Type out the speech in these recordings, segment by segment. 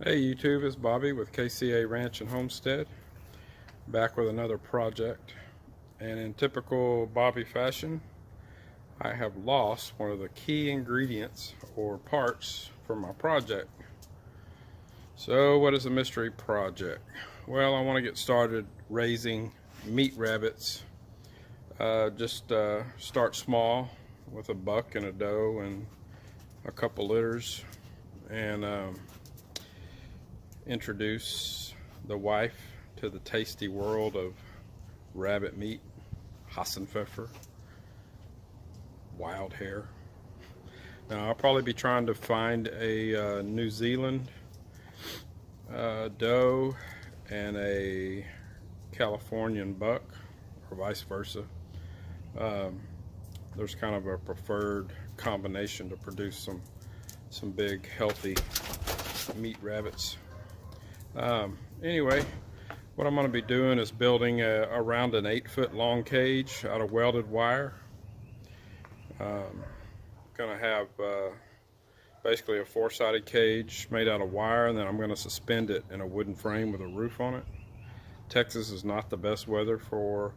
Hey YouTube, it's Bobby with KCA Ranch and Homestead, back with another project. And in typical Bobby fashion, I have lost one of the key ingredients or parts for my project. So what is a mystery project? Well, I want to get started raising meat rabbits. Start small with a buck and a doe and a couple litters, and introduce the wife to the tasty world of rabbit meat, Hassenpfeffer, wild hair. Now I'll probably be trying to find a New Zealand doe and a Californian buck, or vice versa. There's kind of a preferred combination to produce some big healthy meat rabbits. Anyway, what I'm going to be doing is building around an 8-foot long cage out of welded wire. Going to have basically a 4-sided cage made out of wire, and then I'm going to suspend it in a wooden frame with a roof on it. Texas is not the best weather for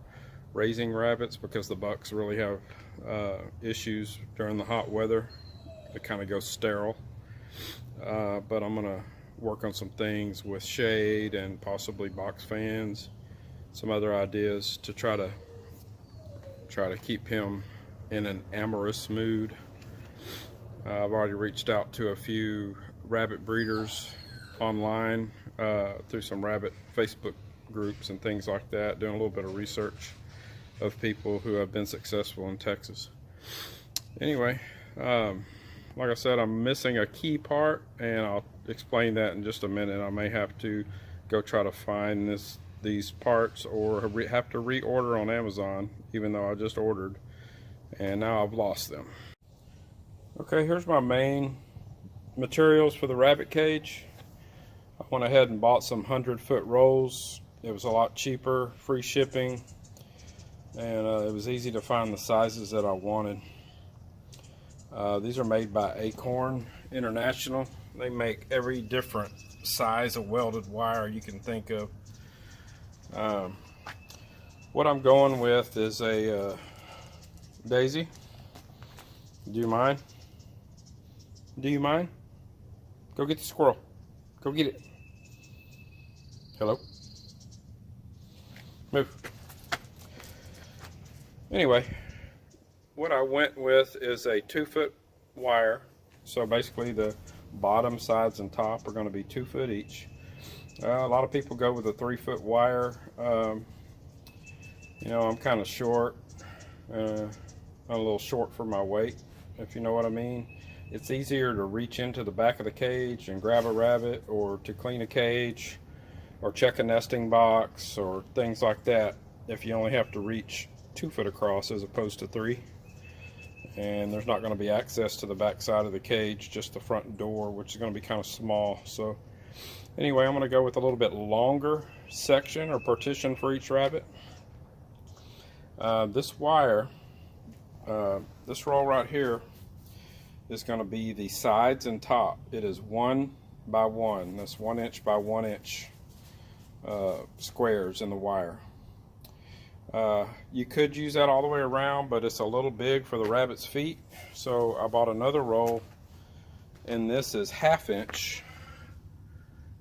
raising rabbits because the bucks really have issues during the hot weather. They kind of go sterile. But I'm going to work on some things with shade and possibly box fans, some other ideas to try to keep him in an amorous mood. I've already reached out to a few rabbit breeders online through some rabbit Facebook groups and things like that, doing a little bit of research of people who have been successful in Texas. Anyway, like I said, I'm missing a key part, and I'll explain that in just a minute. I may have to go try to find these parts, or have to reorder on Amazon, even though I just ordered, and now I've lost them. Okay, here's my main materials for the rabbit cage. I went ahead and bought some 100-foot rolls. It was a lot cheaper, free shipping, and it was easy to find the sizes that I wanted. These are made by Acorn International. They make every different size of welded wire you can think of. What I'm going with is a Daisy. Do you mind? Do you mind? Go get the squirrel. Go get it. Hello? Move. Anyway, what I went with is a 2-foot wire. So basically the bottom, sides, and top are going to be 2 foot each. A lot of people go with a 3-foot wire. You know, I'm kind of short. I'm a little short for my weight, if you know what I mean. It's easier to reach into the back of the cage and grab a rabbit, or to clean a cage, or check a nesting box, or things like that, if you only have to reach 2 foot across as opposed to 3. And there's not going to be access to the back side of the cage, just the front door, which is going to be kind of small. So anyway, I'm going to go with a little bit longer section or partition for each rabbit. This wire, this roll right here, is going to be the sides and top. It is 1 by 1. That's 1 inch by 1 inch squares in the wire. You could use that all the way around, but it's a little big for the rabbit's feet, so I bought another roll, and this is 1/2 inch,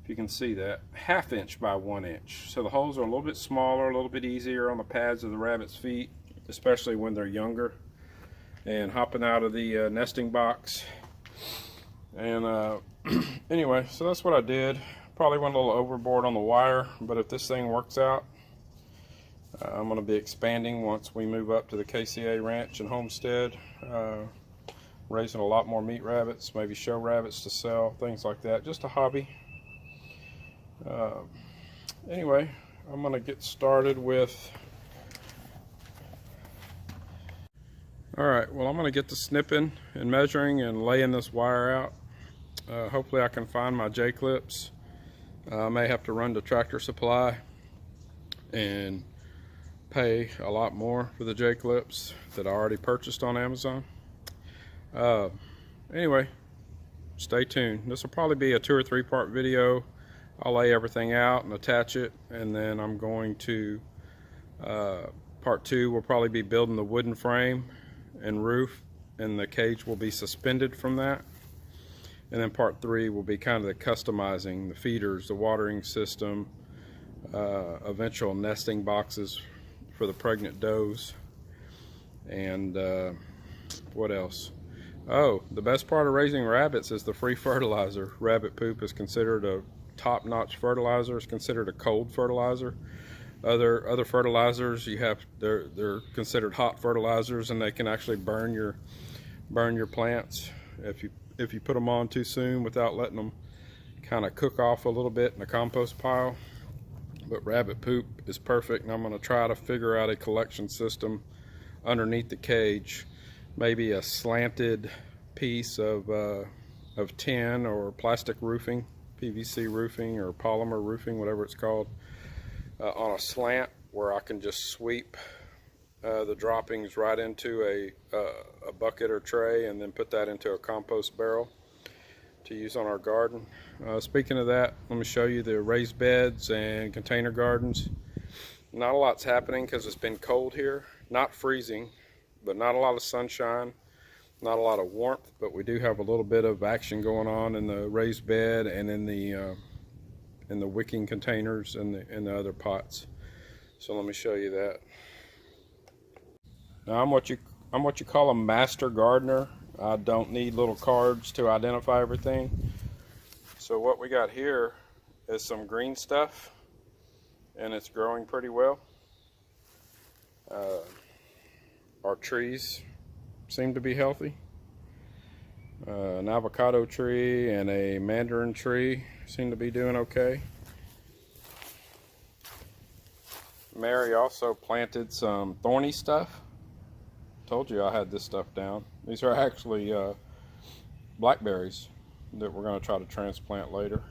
if you can see that, 1/2 inch by 1 inch. So the holes are a little bit smaller, a little bit easier on the pads of the rabbit's feet, especially when they're younger and hopping out of the nesting box. And anyway, so that's what I did. Probably went a little overboard on the wire, but if this thing works out, I'm going to be expanding once we move up to the KCA Ranch and Homestead, raising a lot more meat rabbits, maybe show rabbits to sell, things like that, just a hobby. Anyway, I'm going to get started with, alright, well, I'm going to get to snipping and measuring and laying this wire out. Hopefully I can find my J-clips. I may have to run to Tractor Supply and pay a lot more for the J-clips that I already purchased on Amazon. Anyway, stay tuned. This will probably be a 2 or 3 part video. I'll lay everything out and attach it, and then I'm going to part 2 will probably be building the wooden frame and roof, and the cage will be suspended from that. And then part 3 will be kind of the customizing, the feeders, the watering system, eventual nesting boxes for the pregnant does, and what else? Oh, the best part of raising rabbits is the free fertilizer. Rabbit poop is considered a top-notch fertilizer. It's considered a cold fertilizer. Other fertilizers they're considered hot fertilizers, and they can actually burn your plants if you put them on too soon without letting them kind of cook off a little bit in a compost pile. But rabbit poop is perfect, and I'm going to try to figure out a collection system underneath the cage. Maybe a slanted piece of tin or plastic roofing, PVC roofing or polymer roofing, whatever it's called, on a slant where I can just sweep the droppings right into a bucket or tray, and then put that into a compost barrel to use on our garden. Speaking of that, let me show you the raised beds and container gardens. Not a lot's happening because it's been cold here. Not freezing, but not a lot of sunshine, not a lot of warmth, but we do have a little bit of action going on in the raised bed and in the wicking containers and the other pots. So let me show you that. Now I'm what you call a master gardener. I don't need little cards to identify everything. So what we got here is some green stuff, and it's growing pretty well. Our trees seem to be healthy. An avocado tree and a mandarin tree seem to be doing okay. Mary also planted some thorny stuff. Told you I had this stuff down. These are actually blackberries that we're going to try to transplant later.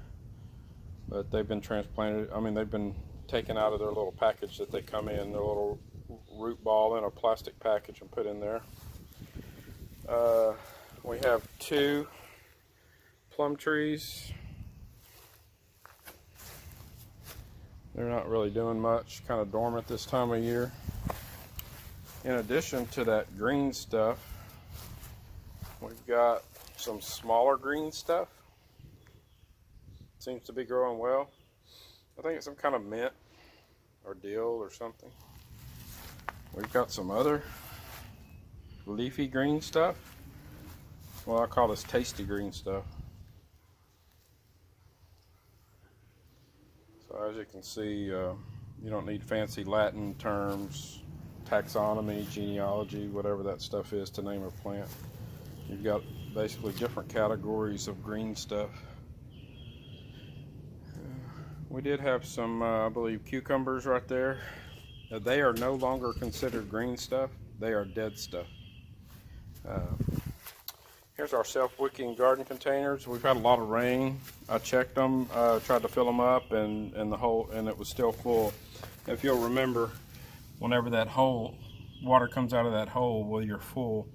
But they've been transplanted. I mean, they've been taken out of their little package that they come in, their little root ball in a plastic package and put in there. We have 2 plum trees. They're not really doing much, kind of dormant this time of year. In addition to that green stuff, we've got some smaller green stuff. Seems to be growing well. I think it's some kind of mint or dill or something. We've got some other leafy green stuff. Well, I call this tasty green stuff. So as you can see, you don't need fancy Latin terms, taxonomy, genealogy, whatever that stuff is to name a plant. You've got basically different categories of green stuff. We did have some, I believe, cucumbers right there. They are no longer considered green stuff. They are dead stuff. Here's our self-wicking garden containers. We've had a lot of rain. I checked them, tried to fill them up, and it was still full. If you'll remember, whenever that hole, water comes out of that hole while you're full,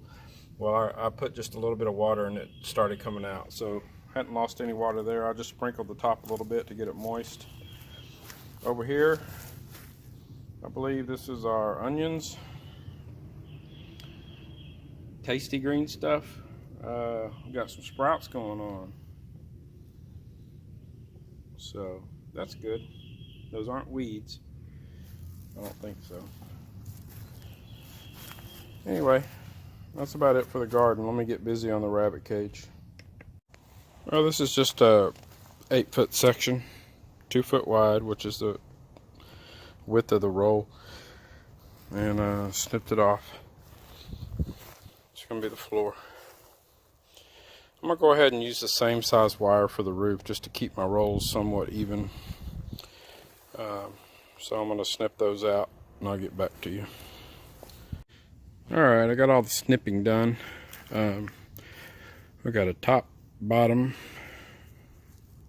well, I put just a little bit of water and it started coming out. So hadn't lost any water there. I just sprinkled the top a little bit to get it moist. Over here, I believe this is our onions. Tasty green stuff. We've got some sprouts going on. So that's good. Those aren't weeds. I don't think so. Anyway, that's about it for the garden. Let me get busy on the rabbit cage. Well, this is just a 8-foot section, 2 foot wide, which is the width of the roll, and snipped it off. It's going to be the floor. I'm going to go ahead and use the same size wire for the roof just to keep my rolls somewhat even. So I'm going to snip those out and I'll get back to you. Alright, I got all the snipping done. We got a top, bottom,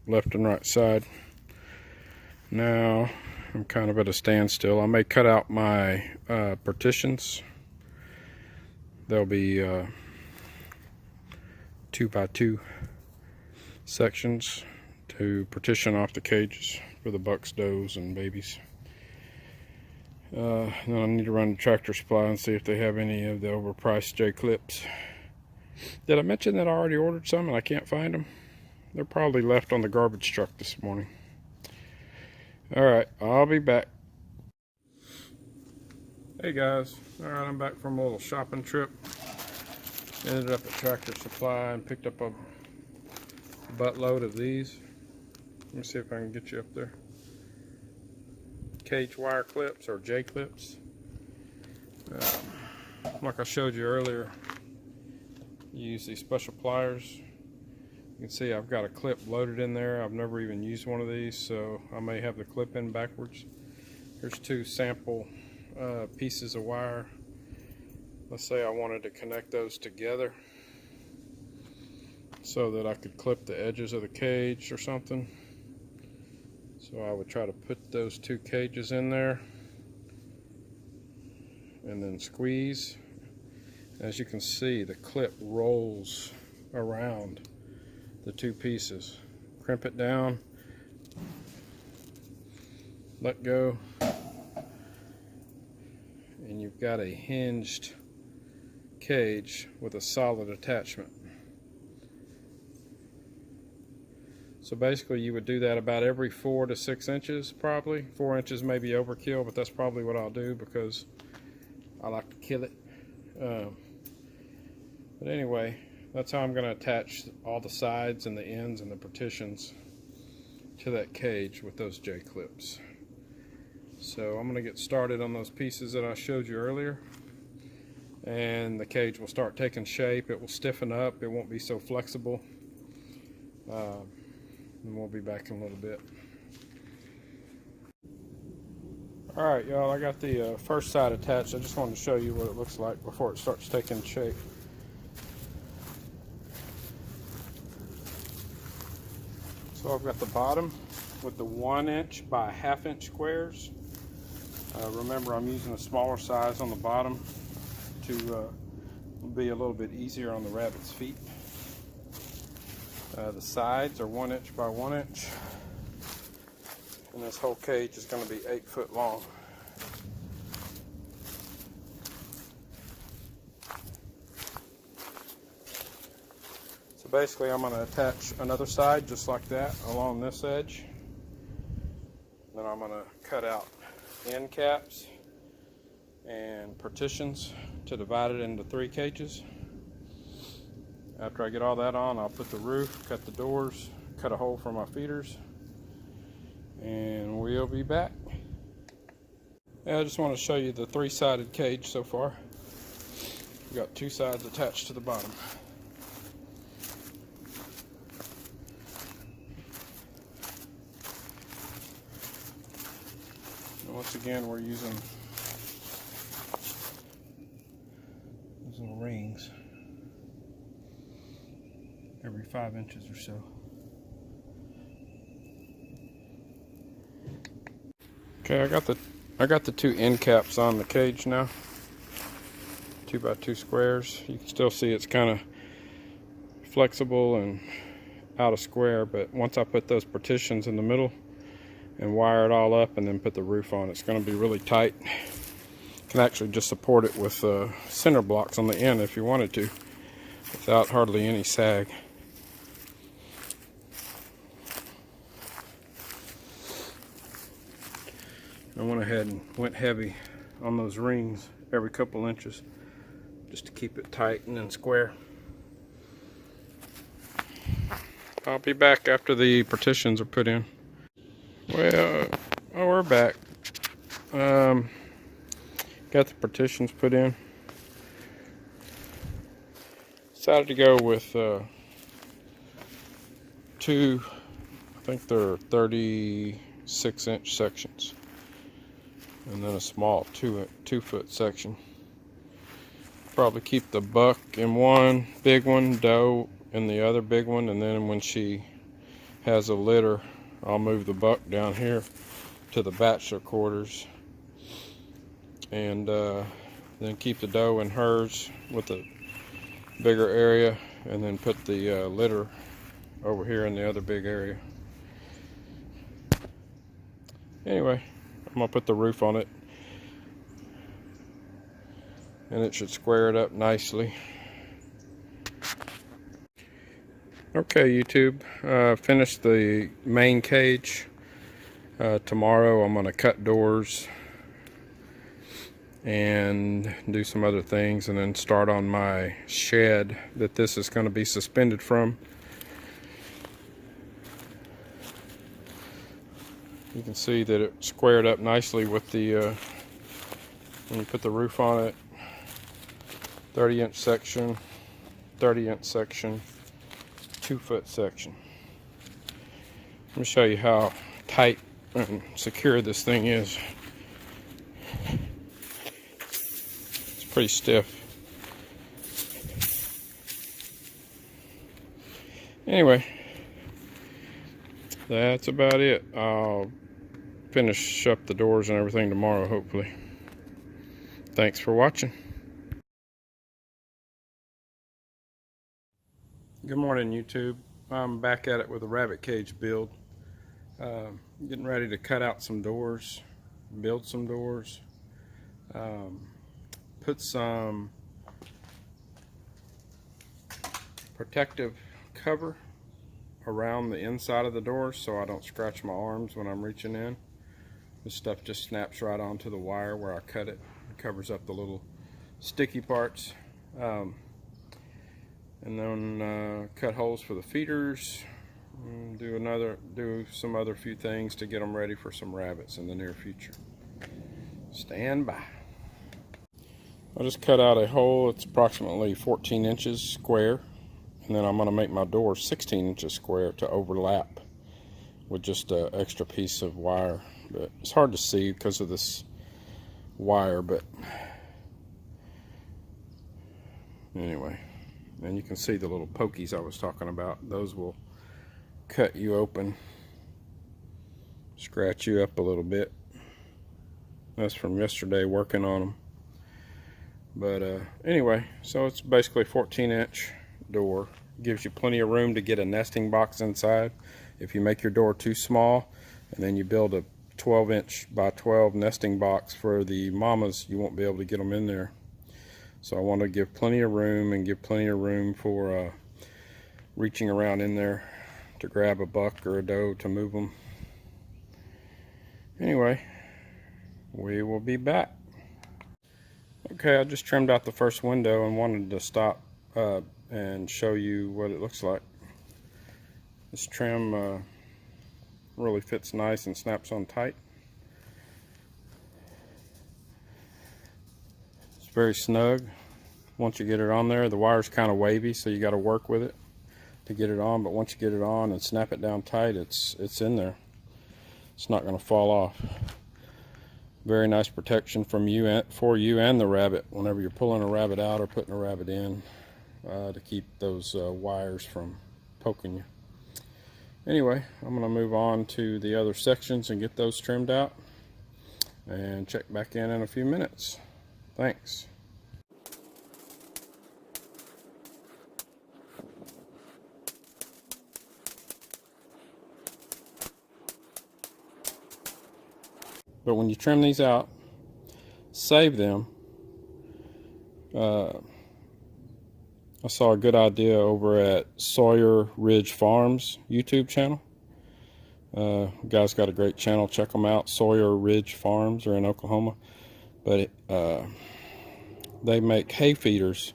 left and right side. Now I'm kind of at a standstill. I may cut out my partitions. They'll be 2 by 2, sections to partition off the cages for the bucks, does, and babies. Then I need to run the Tractor Supply and see if they have any of the overpriced J-clips. Did I mention that I already ordered some and I can't find them? They're probably left on the garbage truck this morning. Alright, I'll be back. Hey guys, alright, I'm back from a little shopping trip. Ended up at Tractor Supply and picked up a buttload of these. Let me see if I can get you up there. Cage wire clips, or J clips. Like I showed you earlier, you use these special pliers. You can see I've got a clip loaded in there. I've never even used one of these, so I may have the clip in backwards. Here's two sample pieces of wire. Let's say I wanted to connect those together so that I could clip the edges of the cage or something. So I would try to put those two cages in there and then squeeze. As you can see, the clip rolls around the two pieces. Crimp it down, let go, and you've got a hinged cage with a solid attachment. So basically you would do that about every 4 to 6 inches probably. 4 inches may be overkill, but that's probably what I'll do because I like to kill it. But anyway, that's how I'm going to attach all the sides and the ends and the partitions to that cage with those J-clips. So I'm going to get started on those pieces that I showed you earlier. And the cage will start taking shape. It will stiffen up. It won't be so flexible. And we'll be back in a little bit. Alright y'all, I got the first side attached. I just wanted to show you what it looks like before it starts taking shape. So I've got the bottom with the 1 inch by 1/2 inch squares. Remember, I'm using a smaller size on the bottom to be a little bit easier on the rabbit's feet. The sides are 1 inch by 1 inch, and this whole cage is going to be 8 foot long. So basically I'm going to attach another side just like that along this edge. Then I'm going to cut out end caps and partitions to divide it into 3 cages. After I get all that on, I'll put the roof, cut the doors, cut a hole for my feeders, and we'll be back. Yeah, I just want to show you the 3-sided cage so far. We've got 2 sides attached to the bottom. And once again, we're using those little rings every 5 inches or so. Okay, I got the 2 end caps on the cage now. 2 by 2 squares. You can still see it's kind of flexible and out of square, but once I put those partitions in the middle and wire it all up and then put the roof on, it's going to be really tight. You can actually just support it with center blocks on the end if you wanted to, without hardly any sag. I went ahead and went heavy on those rings every couple inches just to keep it tight and then square. I'll be back after the partitions are put in. Well, we're back. Got the partitions put in. Decided to go with 2, I think they're 36-inch sections, and then a small 2-foot section. Probably keep the buck in one big one, doe in the other big one, and then when she has a litter, I'll move the buck down here to the bachelor quarters, and then keep the doe in hers with a bigger area, and then put the litter over here in the other big area. Anyway, I'm gonna put the roof on it, and it should square it up nicely. Okay, YouTube, finished the main cage. Tomorrow I'm gonna cut doors and do some other things, and then start on my shed that this is going to be suspended from. You can see that it squared up nicely with the when you put the roof on it. 30-inch section, 30-inch section, 2-foot section. Let me show you how tight and secure this thing is. It's pretty stiff. Anyway, that's about it. I'll finish up the doors and everything tomorrow, hopefully. Thanks for watching. Good morning, YouTube. I'm back at it with a rabbit cage build. Getting ready to cut out some doors, build some doors, put some protective cover around the inside of the door so I don't scratch my arms when I'm reaching in. This stuff just snaps right onto the wire where I cut it. It covers up the little sticky parts. And then cut holes for the feeders, and do some other few things to get them ready for some rabbits in the near future. Stand by. I just cut out a hole. It's approximately 14 inches square, and then I'm going to make my door 16 inches square to overlap with just an extra piece of wire. But it's hard to see because of this wire, but anyway. And you can see the little pokies I was talking about. Those will cut you open, scratch you up a little bit. That's from yesterday working on them. But anyway, so it's basically a 14-inch door. Gives you plenty of room to get a nesting box inside. If you make your door too small and then you build a 12-inch by 12 nesting box for the mamas, you won't be able to get them in there. So I want to give plenty of room, and give plenty of room for reaching around in there to grab a buck or a doe to move them. Anyway, we will be back. Okay, I just trimmed out the first window and wanted to stop and show you what it looks like. This trim really fits nice and snaps on tight. Very snug. Once you get it on there, the wire's kind of wavy, so you got to work with it to get it on, but once you get it on and snap it down tight, it's in there. It's not going to fall off. Very nice protection for you and the rabbit whenever you're pulling a rabbit out or putting a rabbit in, to keep those wires from poking you. Anyway, I'm going to move on to the other sections and get those trimmed out and check back in a few minutes. Thanks. But when you trim these out, save them. I saw a good idea over at Sawyer Ridge Farms YouTube channel. Guys got a great channel. Check them out. Sawyer Ridge Farms. They're in Oklahoma. But they make hay feeders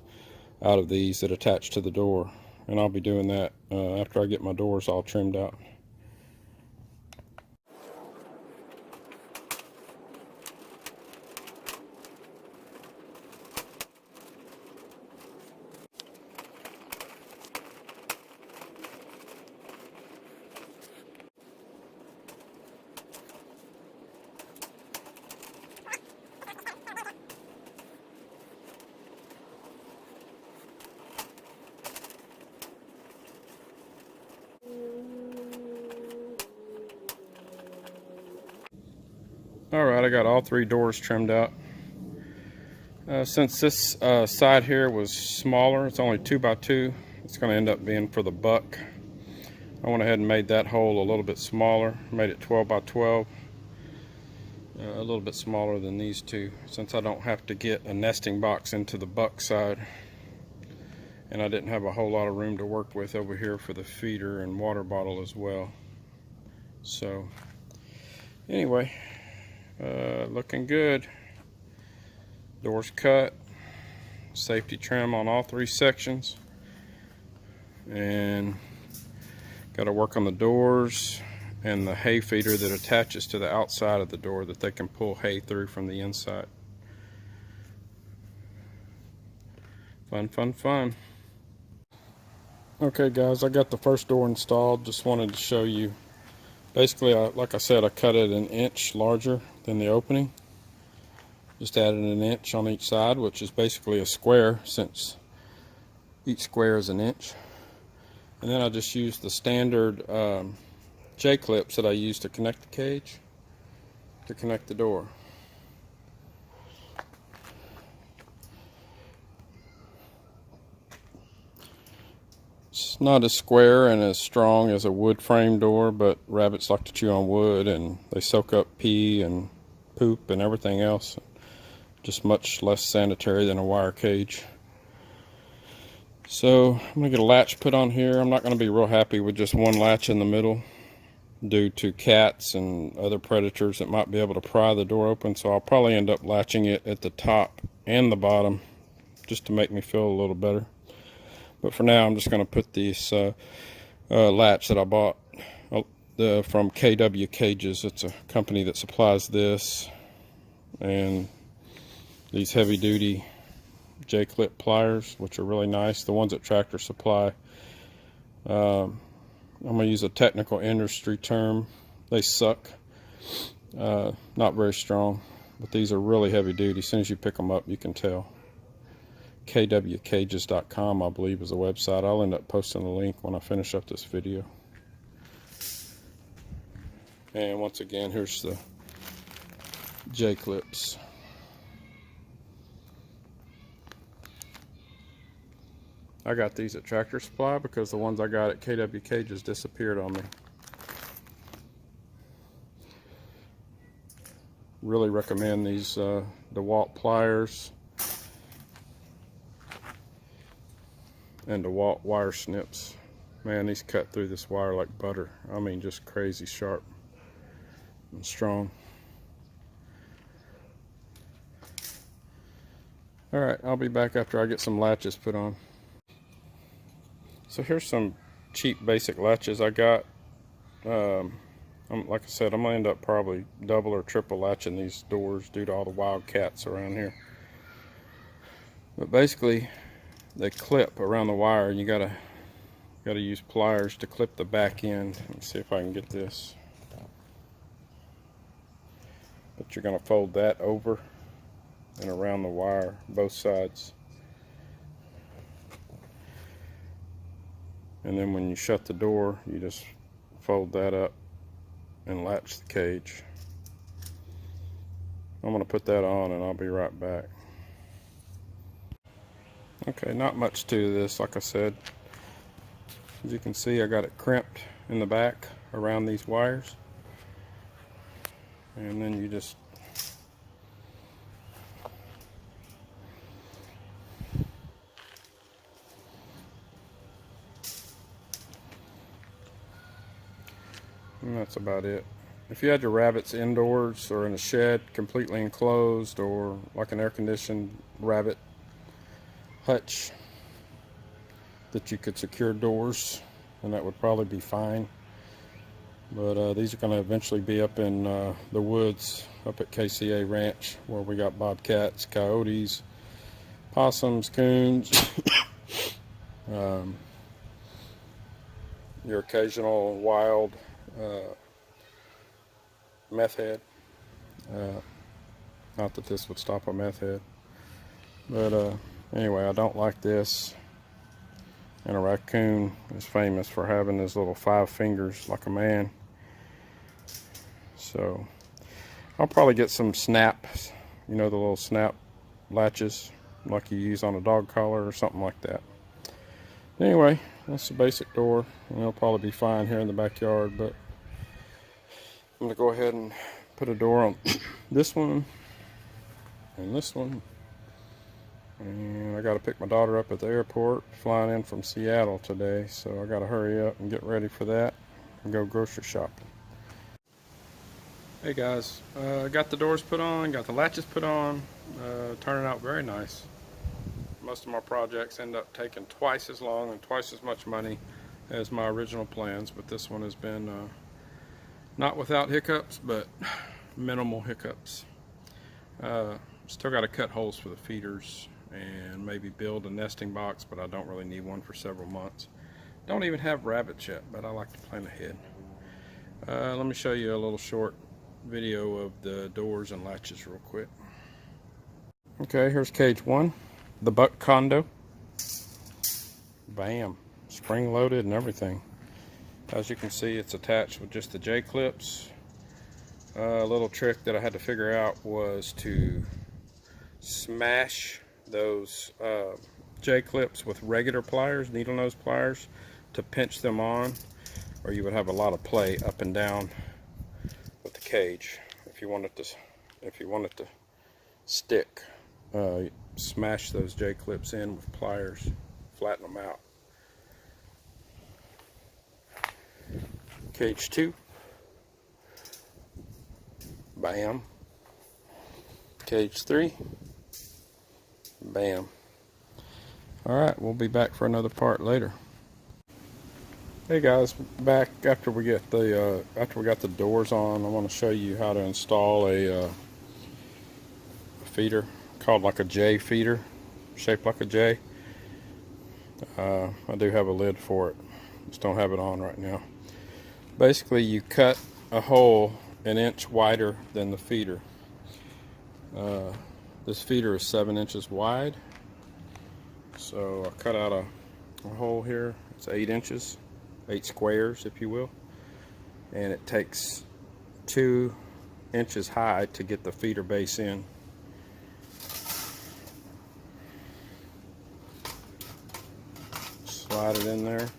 out of these that attach to the door, and I'll be doing that after I get my doors all trimmed out. Alright, I got all 3 doors trimmed out. Since this side here was smaller, it's only 2 by 2, it's going to end up being for the buck. I went ahead and made that hole a little bit smaller, made it 12 by 12, a little bit smaller than these two, since I don't have to get a nesting box into the buck side, and I didn't have a whole lot of room to work with over here for the feeder and water bottle as well. So anyway, looking good. Doors cut, safety trim on all 3 sections, and got to work on the doors and the hay feeder that attaches to the outside of the door that they can pull hay through from the inside. Fun, fun, fun. Okay guys, I got the first door installed. Just wanted to show you. Basically, like I said, I cut it an inch larger than the opening. Just added an inch on each side, which is basically a square, since each square is an inch. And then I just used the standard J-clips that I use to connect the cage to connect the door. It's not as square and as strong as a wood frame door, but rabbits like to chew on wood, and they soak up pee and poop and everything else. Just much less sanitary than a wire cage. So I'm going to get a latch put on here. I'm not going to be real happy with just one latch in the middle due to cats and other predators that might be able to pry the door open. So I'll probably end up latching it at the top and the bottom just to make me feel a little better. But for now, I'm just going to put this latch that I bought from KW Cages. It's a company that supplies this and these heavy duty J-clip pliers, which are really nice. The ones at Tractor Supply. I'm going to use a technical industry term. They suck. Not very strong, but these are really heavy duty. As soon as you pick them up, you can tell. kwcages.com, I believe, is the website. I'll end up posting the link when I finish up this video. And once again, here's the J-clips. I got these at Tractor Supply because the ones I got at KW Cages disappeared on me. Really recommend these DeWalt pliers and DeWalt wire snips. Man, these cut through this wire like butter. I mean, just crazy sharp and strong. Alright, I'll be back after I get some latches put on. So here's some cheap basic latches I got. Like I said, I'm going to end up probably double or triple latching these doors due to all the wild cats around here. But basically, they clip around the wire. You gotta use pliers to clip the back end. Let's see if I can get this. But you're going to fold that over and around the wire, both sides. And then when you shut the door, you just fold that up and latch the cage. I'm going to put that on and I'll be right back. Okay, not much to this, like I said. As you can see, I got it crimped in the back around these wires. And then you just and that's about it. If you had your rabbits indoors or in a shed completely enclosed, or like an air-conditioned rabbit hutch that you could secure doors, and that would probably be fine. But these are going to eventually be up in the woods up at KCA Ranch, where we got bobcats, coyotes, possums, coons, your occasional wild meth head. Not that this would stop a meth head, but anyway, I don't like this. And a raccoon is famous for having his little 5 fingers like a man. So I'll probably get some snaps, you know, the little snap latches like you use on a dog collar or something like that. Anyway, that's the basic door. And it'll probably be fine here in the backyard, but I'm gonna go ahead and put a door on this one and this one. And I got to pick my daughter up at the airport, flying in from Seattle today, so I got to hurry up and get ready for that and go grocery shopping. Hey guys, got the doors put on, got the latches put on, turning out very nice. Most of my projects end up taking twice as long and twice as much money as my original plans, but this one has been not without hiccups, but minimal hiccups. Still got to cut holes for the feeders and maybe build a nesting box, but I don't really need one for several months. Don't even have rabbits yet, but I like to plan ahead. Let me show you a little short video of the doors and latches real quick. Okay, here's cage 1, the buck condo. Bam, spring loaded and everything. As you can see, it's attached with just the J-clips. A little trick that I had to figure out was to smash those J-clips with regular pliers, needle nose pliers, to pinch them on, or you would have a lot of play up and down with the cage. If you want it to stick, smash those J-clips in with pliers, flatten them out. Cage 2, bam. Cage 3, bam. Alright, we'll be back for another part later. Hey guys, back after we got the doors on. I want to show you how to install a feeder called like a J feeder, shaped like a J. I do have a lid for it, just don't have it on right now. Basically, you cut a hole an inch wider than the feeder. This feeder is 7 inches wide, so I cut out a hole here. It's 8 inches, 8 squares if you will, and it takes 2 inches high to get the feeder base in. Slide it in there,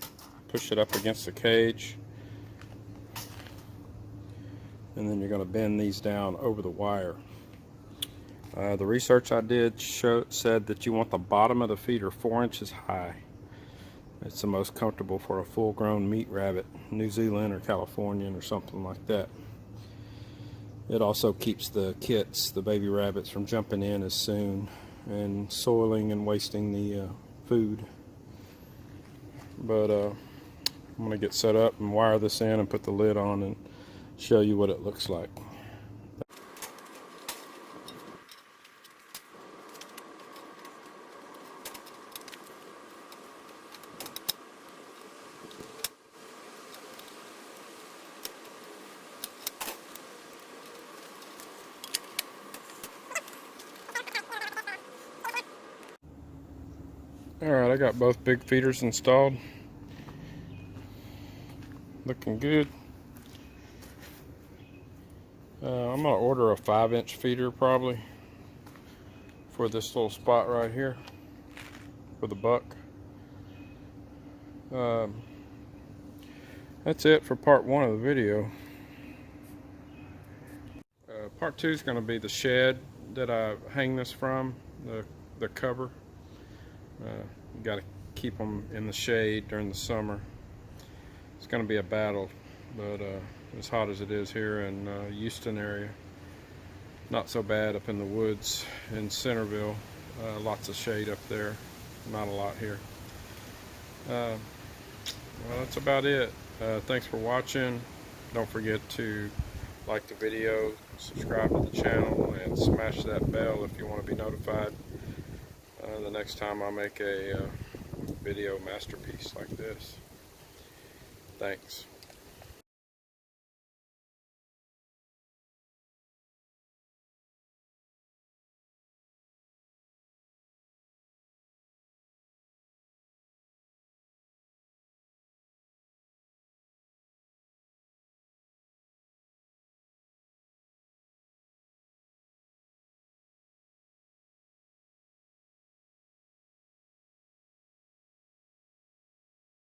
push it up against the cage, and then you're going to bend these down over the wire. The research I did said that you want the bottom of the feeder 4 inches high. It's the most comfortable for a full-grown meat rabbit, New Zealand or Californian or something like that. It also keeps the kits, the baby rabbits, from jumping in as soon and soiling and wasting the food. But I'm going to get set up and wire this in and put the lid on and show you what it looks like. Alright, I got both big feeders installed. Looking good. I'm going to order a 5-inch feeder probably for this little spot right here for the buck. That's it for part 1 of the video. Part 2 is going to be the shed that I hang this from, the cover. You got to keep them in the shade during the summer. It's going to be a battle, but as hot as it is here in Houston area, not so bad up in the woods in Centerville. Lots of shade up there, not a lot here. Well, that's about it. Thanks for watching. Don't forget to like the video, subscribe to the channel, and smash that bell if you want to be notified the next time I make a video masterpiece like this. Thanks.